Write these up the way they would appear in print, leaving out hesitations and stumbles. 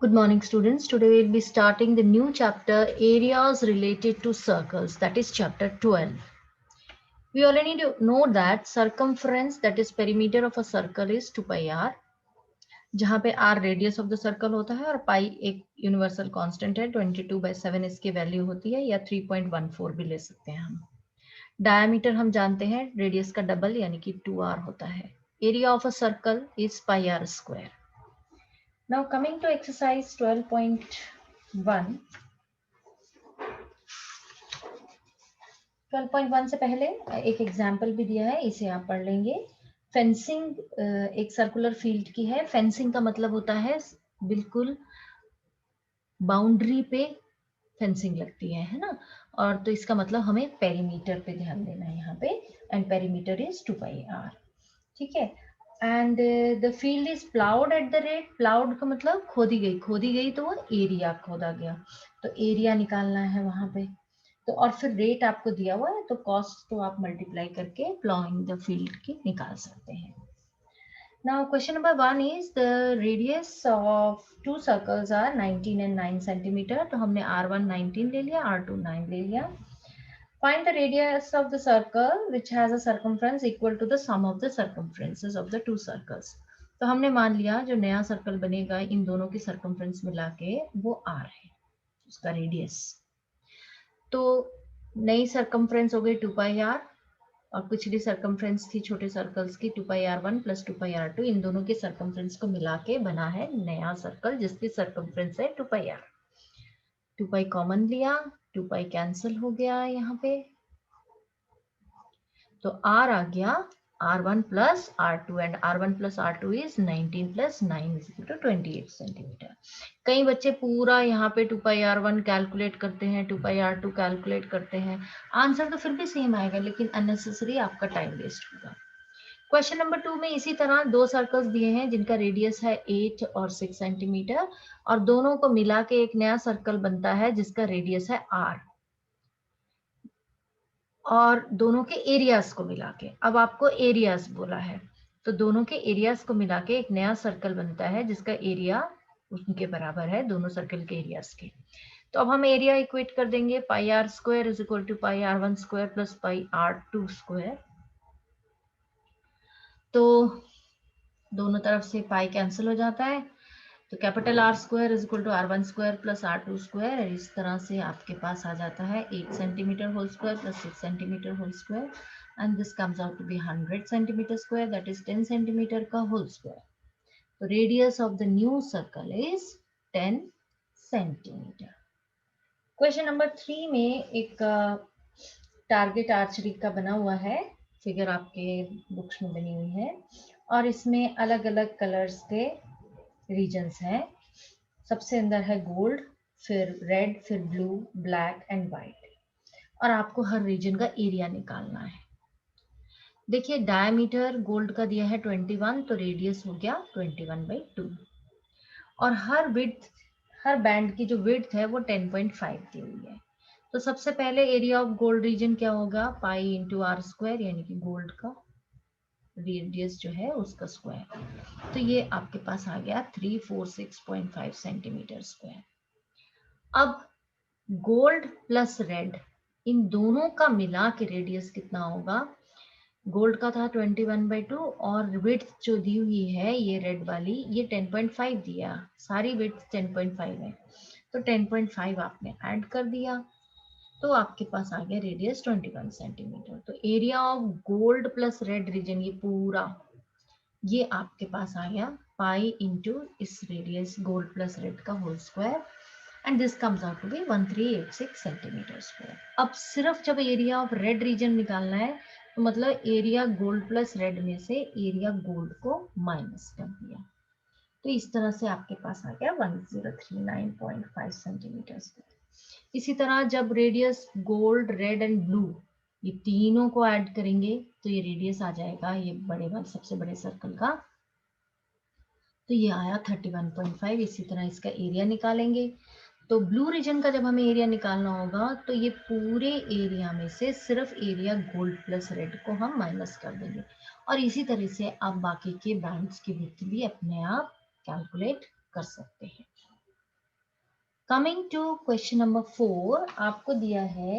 Good morning, students. Today we'll be starting the new chapter, Areas Related to Circles, that is chapter 12. We already know that circumference, that is perimeter of a circle, is 2 pi r, जहाँ पे r radius of the circle होता है और पाई एक universal constant है, 22/7 इसकी value होती है, या 3.14 भी ले सकते हैं हम. डायमीटर हम जानते हैं रेडियस का डबल यानी कि 2r होता है. Area of a circle is pi r square. Now coming to exercise 12.1. 12.1 से पहले एक एग्जाम्पल भी दिया है, इसे आप पढ़ लेंगे. फेंसिंग एक सर्कुलर फील्ड की है. फेंसिंग का मतलब होता है बिल्कुल बाउंड्री पे फेंसिंग लगती है ना. और तो इसका मतलब हमें पेरीमीटर पे ध्यान देना है यहाँ पे. And perimeter is 2 pi r. ठीक है. And the field is ploughed at the rate. Ploughed का मतलब खोदी गई तो वो एरिया खोदा गया, तो एरिया निकालना है वहां पे. तो और फिर रेट आपको दिया हुआ है, तो कॉस्ट तो आप मल्टीप्लाई करके प्लॉइंग द फील्ड की निकाल सकते हैं. Now question number 1 is the radius of two circles are 19 and 9 centimeter. तो हमने R1 19 ले लिया, R2 9 ले लिया. Find the radius of the circle which has a circumference equal to the sum of the circumferences of the two circles. तो हमने मान लिया जो नया सर्कल बनेगा इन दोनों की सर्कमफ्रेंस मिला के वो R है, उसका रेडियस. तो नई सर्कमफ्रेंस हो गई 2 पाई r, और पिछली सर्कमफ्रेंस थी छोटे सर्कल्स की 2 पाई r1 प्लस 2 पाई r2. इन दोनों के सर्कमफ्रेंस को मिला के बना है नया सर्कल जिसकी सर्कमफ्रेंस है 2 पाई r. 2 पाई कॉमन लिया, 2 पाई कैंसिल हो गया यहाँ पे, तो r आ गया r1 plus r2 and r1 plus r2 is 19 plus 9 is equal to 28 centimetre. कई बच्चे पूरा यहाँ पे 2 पाई r1 कैलकुलेट करते हैं, 2 पाई r2 कैलकुलेट करते हैं. आंसर तो फिर भी सेम आएगा लेकिन अननेसेसरी आपका टाइम वेस्ट होगा. क्वेश्चन नंबर 2 में इसी तरह दो सर्कल्स दिए हैं जिनका रेडियस है 8 और 6 सेंटीमीटर, और दोनों को मिला के एक नया सर्कल बनता है जिसका रेडियस है r, और दोनों के एरियाज को मिला के. अब आपको एरियाज बोला है, तो दोनों के एरियाज को मिला के एक नया सर्कल बनता है जिसका एरिया उनके बराबर है दोनों सर्कल के एरियाज के. तो अब हम एरिया इक्वेट कर देंगे. Pi r square is equal to pi r1 square plus pi r2 square. तो दोनों तरफ से पाई कैंसिल हो जाता है, तो capital R square is equal to R1 square plus R2 square. इस तरह से आपके पास आ जाता है 8 centimetre whole square plus 6 centimetre whole square, and this comes out to be 100 centimetre square, that is 10 centimetre का होल स्क्वायर. तो radius of the new circle is 10 centimetre. Question number 3 में एक टारगेट आर्चरी का बना हुआ है, figure आपके books में बनी हुई है, और इसमें अलग अलग कलर्स के रीजन्स हैं. सबसे अंदर है गोल्ड, फिर रेड, फिर ब्लू, ब्लैक एंड वाइट, और आपको हर रीजन का एरिया निकालना है. देखिए डायमीटर गोल्ड का दिया है 21, तो रेडियस हो गया 21/2, और हर बैंड की जो विड्थ है वो 10.5 दी हुई है. तो सबसे पहले एरिया ऑफ गोल्ड रीजन क्या होगा, पाई इंटू r स्क्वायर, यानी कि गोल्ड का रेडियस जो है उसका स्क्वायर. तो ये आपके पास आ गया 346.5 सेंटीमीटर स्क्वायर. अब गोल्ड प्लस रेड इन दोनों का मिला के रेडियस कितना होगा. गोल्ड का था 21/2, और विड्थ जो दी हुई है ये रेड वाली ये 10.5 दिया, सारी विड्थ 10.5 है, तो 10.5 आपने ऐड कर दिया, तो आपके पास आ गया रेडियस 21 सेंटीमीटर. तो area of gold plus red region ये पूरा ये आपके पास आ गया पाई इंटू इस रेडियस गोल्ड प्लस रेड का whole square, and this comes out to be 1386 centimetre square. अब सिर्फ जब एरिया ऑफ रेड रीजन निकालना है तो मतलब एरिया गोल्ड प्लस रेड में से एरिया गोल्ड को माइनस कर दिया, तो इस तरह से आपके पास आ गया 1039.5 सेंटीमीटर स्क्वायर. इसी तरह जब radius gold, red and blue ये तीनों को ऐड करेंगे तो ये रेडियस आ जाएगा ये बड़े वाले सबसे बड़े सर्कल का, तो ये आया 31.5. इसी तरह इसका एरिया निकालेंगे. तो ब्लू रीजन का जब हमें एरिया निकालना होगा तो ये पूरे एरिया में से सिर्फ एरिया गोल्ड प्लस रेड को हम माइनस कर देंगे, और इसी तरह से आप बाकी के बैंड्स की विड्थ भी अपने आप कैलकुलेट कर सकते हैं. कमिंग टू क्वेश्चन नंबर 4, आपको दिया है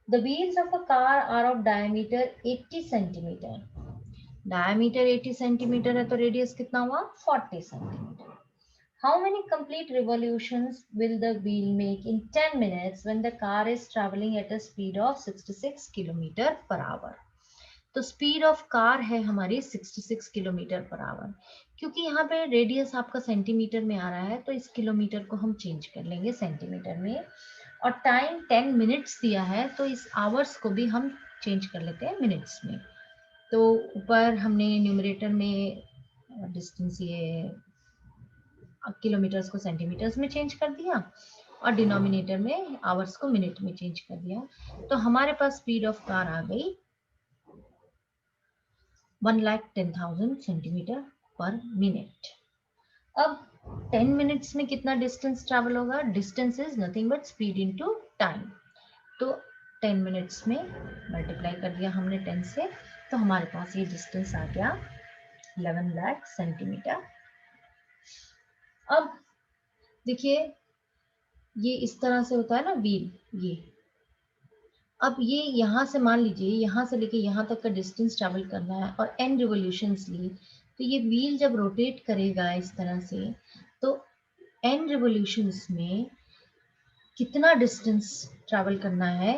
the wheels of a car are of diameter 80 centimetre. Diameter 80 centimetre है तो रेडियस कितना हुआ 40 centimetre. How many complete revolutions will the wheel make in 10 minutes when the car is traveling at a speed of 66 km per hour? तो speed of car है हमारी 66 kilometre per hour. क्योंकि यहाँ पे रेडियस आपका centimetre में आ रहा है तो इस किलोमीटर को हम चेंज कर लेंगे सेंटीमीटर में, और टाइम 10 मिनट्स दिया है तो इस आवर्स को भी हम चेंज कर लेते हैं मिनट्स में। तो ऊपर हमने न्यूमरेटर में डिस्टेंस ये किलोमीटर्स को सेंटीमीटर्स में चेंज कर दिया और डिनोमिनेटर में आवर्स को मिनट में चेंज कर दिया। तो हमारे पास स्पीड ऑफ कार आ गई 1,10,000 सेंटीमीटर पर मिनट। अब 10 मिनट्स में कितना डिस्टेंस ट्रैवल होगा? Distance is nothing but speed into time. तो 10 मिनट्स में मल्टीप्लाई कर दिया हमने 10 से, तो हमारे पास ये डिस्टेंस आ गया 11 लाख सेंटीमीटर। अब देखिए ये इस तरह से होता है ना व्हील, ये अब ये यहाँ से मान लीजिए यहाँ से लेके यहाँ तक का डिस्टेंस ट्रैवल करना है और n रिवोल्यूशंस ली, तो ये व्हील जब रोटेट करेगा इस तरह से तो n रिवोल्यूशंस में कितना डिस्टेंस ट्रैवल करना है?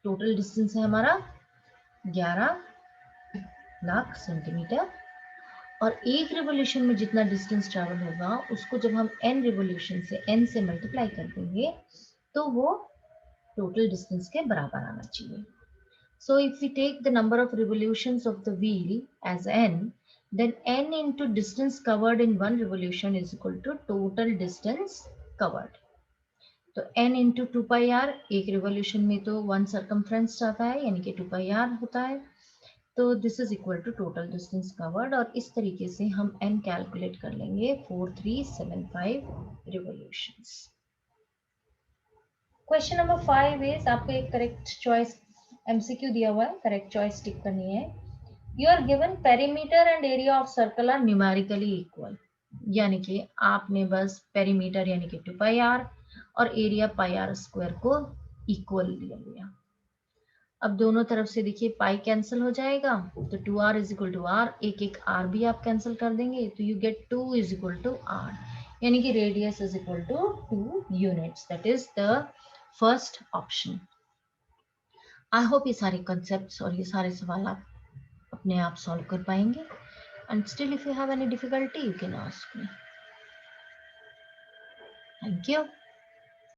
टोटल डिस्टेंस है हमारा 11 लाख सेंटीमीटर, और एक रिवोल्यूशन में जितना डिस्टेंस ट्रैवल होगा उसको जब हम n रिवोल्यूशन से n से मल्टीप्लाई कर देंगे तो वो टोटल डिस्टेंस के बराबर आना चाहिए। So if we take the number of revolutions of the wheel as n, then n into distance covered in one revolution is equal to total distance covered. तो n into 2 pi r, एक revolution में तो 1 circumference आता है यानी कि 2 pi r होता है, तो this is equal to total distance covered, और इस तरीके से हम n कैलकुलेट कर लेंगे 4375 रिवोल्यूशंस। क्वेश्चन नंबर 5 इज आपको एक करेक्ट चॉइस एमसीक्यू दिया हुआ है, करेक्ट चॉइस टिक करनी है। You are given perimeter and area of circle are numerically equal, यानी कि आपने बस पेरीमीटर यानी कि 2 पाई आर और एरिया पाई आर स्क्वायर को इक्वल ले लिया। अब दोनों तरफ से देखिए पाई कैंसिल हो जाएगा तो 2r is equal to are, एक एक आर भी आप कैंसिल कर देंगे तो you get 2 is equal to r, यानी कि radius is equal to 2 units. That is the first option. I hope ये सारे कंसेप्ट्स और ये सारे सवाल आप अपने आप सॉल्व कर पाएंगे, and still if you have any difficulty you can ask me. Thank you.